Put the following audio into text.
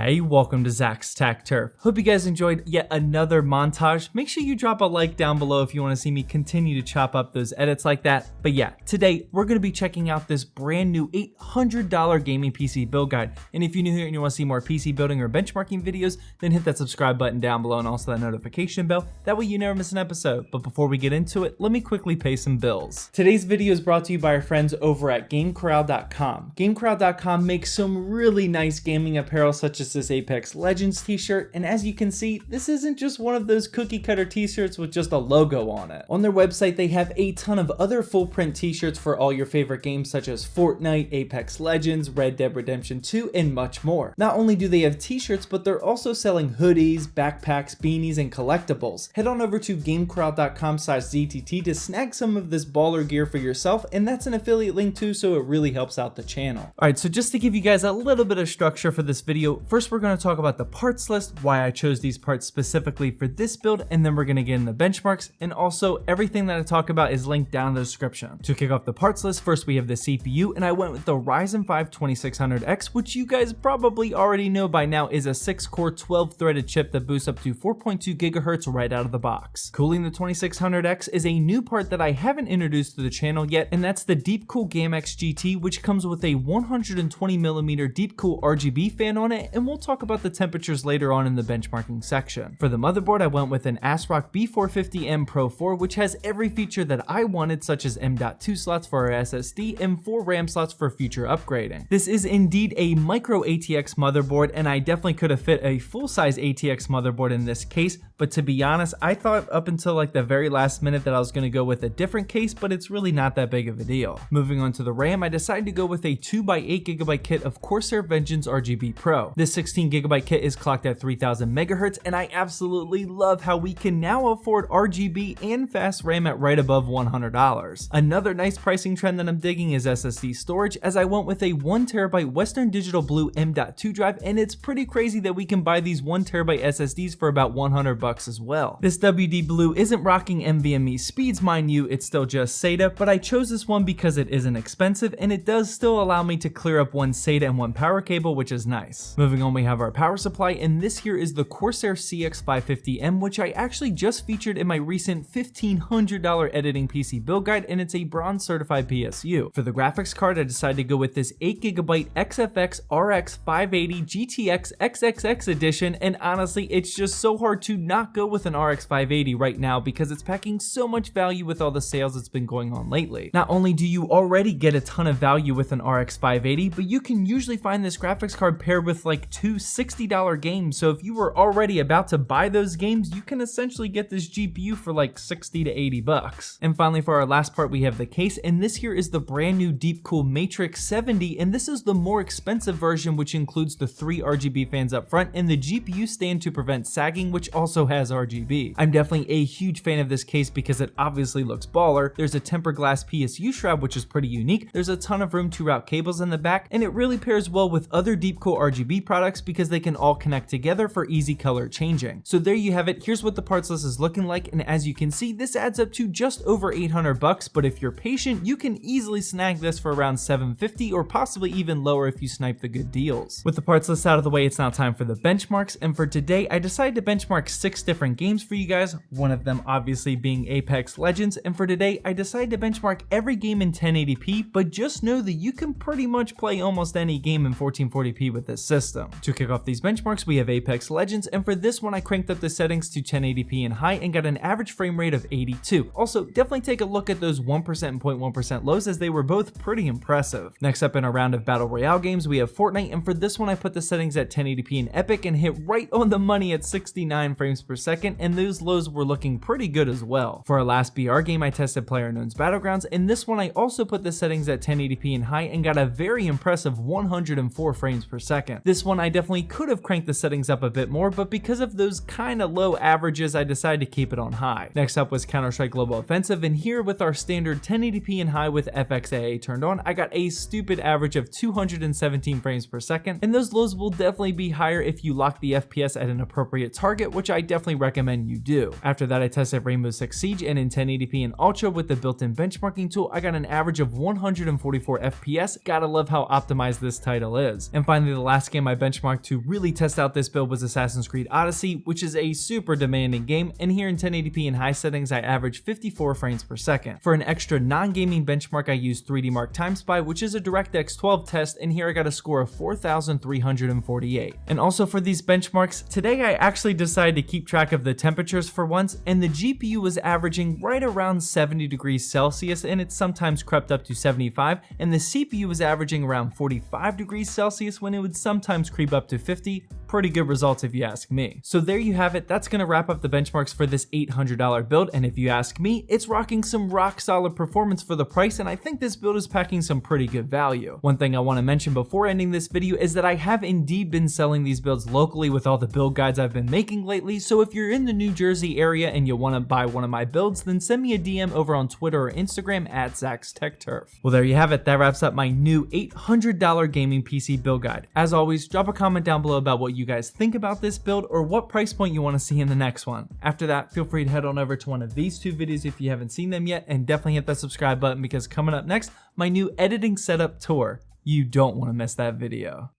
Hey, welcome to Zach's Tech Turf. Hope you guys enjoyed yet another montage. Make sure you drop a like down below if you want to see me continue to chop up those edits like that. But yeah, today we're going to be checking out this brand new $800 gaming PC build guide. And if you're new here and you want to see more PC building or benchmarking videos, then hit that subscribe button down below and also that notification bell. That way you never miss an episode. But before we get into it, let me quickly pay some bills. Today's video is brought to you by our friends over at GameCorral.com. GameCorral.com makes some really nice gaming apparel such as this Apex Legends t-shirt, and as you can see, this isn't just one of those cookie cutter t-shirts with just a logo on it. On their website, they have a ton of other full print t-shirts for all your favorite games such as Fortnite, Apex Legends, Red Dead Redemption 2, and much more. Not only do they have t-shirts, but they're also selling hoodies, backpacks, beanies, and collectibles. Head on over to GameCorral.com/ZTT to snag some of this baller gear for yourself, and that's an affiliate link too, so it really helps out the channel. Alright, so just to give you guys a little bit of structure for this video, first we're going to talk about the parts list, why I chose these parts specifically for this build, and then we're going to get into benchmarks, and also everything that I talk about is linked down in the description. To kick off the parts list, first we have the CPU, and I went with the Ryzen 5 2600X, which you guys probably already know by now is a 6-core 12-threaded chip that boosts up to 4.2 gigahertz right out of the box. Cooling the 2600X is a new part that I haven't introduced to the channel yet, and that's the Deepcool GameX GT, which comes with a 120mm Deepcool RGB fan on it, and we'll talk about the temperatures later on in the benchmarking section. For the motherboard, I went with an ASRock B450M Pro 4, which has every feature that I wanted, such as M.2 slots for our SSD and 4 RAM slots for future upgrading. This is indeed a micro ATX motherboard, and I definitely could have fit a full-size ATX motherboard in this case, but to be honest, I thought up until like the very last minute that I was going to go with a different case, but it's really not that big of a deal. Moving on to the RAM, I decided to go with a 2x8GB kit of Corsair Vengeance RGB Pro. This 16GB kit is clocked at 3000 MHz, and I absolutely love how we can now afford RGB and fast RAM at right above $100. Another nice pricing trend that I'm digging is SSD storage, as I went with a 1TB Western Digital Blue M.2 drive, and it's pretty crazy that we can buy these 1TB SSDs for about $100 as well. This WD Blue isn't rocking NVMe speeds, mind you, it's still just SATA, but I chose this one because it isn't expensive and it does still allow me to clear up one SATA and one power cable, which is nice. Moving on, we have our power supply, and this here is the Corsair CX550M, which I actually just featured in my recent $1,500 editing PC build guide, and it's a bronze certified PSU. For the graphics card, I decided to go with this 8GB XFX RX 580 GTX XXX edition, and honestly, it's just so hard to not go with an RX 580 right now because it's packing so much value with all the sales that's been going on lately. Not only do you already get a ton of value with an RX 580, but you can usually find this graphics card paired with like two $60 games, so if you were already about to buy those games, you can essentially get this GPU for like 60 to 80 bucks. And finally, for our last part, we have the case, and this here is the brand new Deepcool Matrix 70, and this is the more expensive version, which includes the 3 RGB fans up front and the GPU stand to prevent sagging, which also has RGB. I'm definitely a huge fan of this case because it obviously looks baller. There's a tempered glass PSU shroud, which is pretty unique. There's a ton of room to route cables in the back, and it really pairs well with other Deepcool RGB products because they can all connect together for easy color changing. So there you have it. Here's what the parts list is looking like, and as you can see, this adds up to just over $800, but if you're patient, you can easily snag this for around $750 or possibly even lower if you snipe the good deals. With the parts list out of the way, it's now time for the benchmarks, and for today, I decided to benchmark 6 different games for you guys, one of them obviously being Apex Legends, and for today, I decided to benchmark every game in 1080p, but just know that you can pretty much play almost any game in 1440p with this system. To kick off these benchmarks, we have Apex Legends, and for this one, I cranked up the settings to 1080p and high and got an average frame rate of 82. Also, definitely take a look at those 1% and 0.1% lows, as they were both pretty impressive. Next up in a round of Battle Royale games, we have Fortnite, and for this one, I put the settings at 1080p and epic and hit right on the money at 69 frames per second, and those lows were looking pretty good as well. For our last BR game, I tested PlayerUnknown's Battlegrounds, and this one I also put the settings at 1080p and high and got a very impressive 104 frames per second. This one I definitely could have cranked the settings up a bit more, but because of those kinda low averages, I decided to keep it on high. Next up was Counter-Strike Global Offensive, and here with our standard 1080p and high with FXAA turned on, I got a stupid average of 217 frames per second, and those lows will definitely be higher if you lock the FPS at an appropriate target, which I definitely recommend you do. After that, I tested Rainbow Six Siege, and in 1080p and Ultra with the built-in benchmarking tool, I got an average of 144 FPS. Gotta love how optimized this title is. And finally, the last game I benchmarked benchmark to really test out this build was Assassin's Creed Odyssey, which is a super demanding game, and here in 1080p in high settings I average 54 frames per second. For an extra non-gaming benchmark I used 3D Mark Time Spy, which is a DirectX 12 test, and here I got a score of 4,348. And also for these benchmarks, today I actually decided to keep track of the temperatures for once, and the GPU was averaging right around 70 degrees Celsius, and it sometimes crept up to 75, and the CPU was averaging around 45 degrees Celsius when it would sometimes creep up to 50. Pretty good results if you ask me. So there you have it. That's gonna wrap up the benchmarks for this $800 build, and if you ask me, it's rocking some rock solid performance for the price, and I think this build is packing some pretty good value. One thing I want to mention before ending this video is that I have indeed been selling these builds locally with all the build guides I've been making lately, so if you're in the New Jersey area and you want to buy one of my builds, then send me a DM over on Twitter or Instagram at zachstechturf. Well, there you have it. That wraps up my new $800 gaming PC build guide. As always, drop a comment down below about what you guys think about this build or what price point you want to see in the next one. After that, feel free to head on over to one of these two videos if you haven't seen them yet, and definitely hit that subscribe button because coming up next, my new editing setup tour. You don't want to miss that video.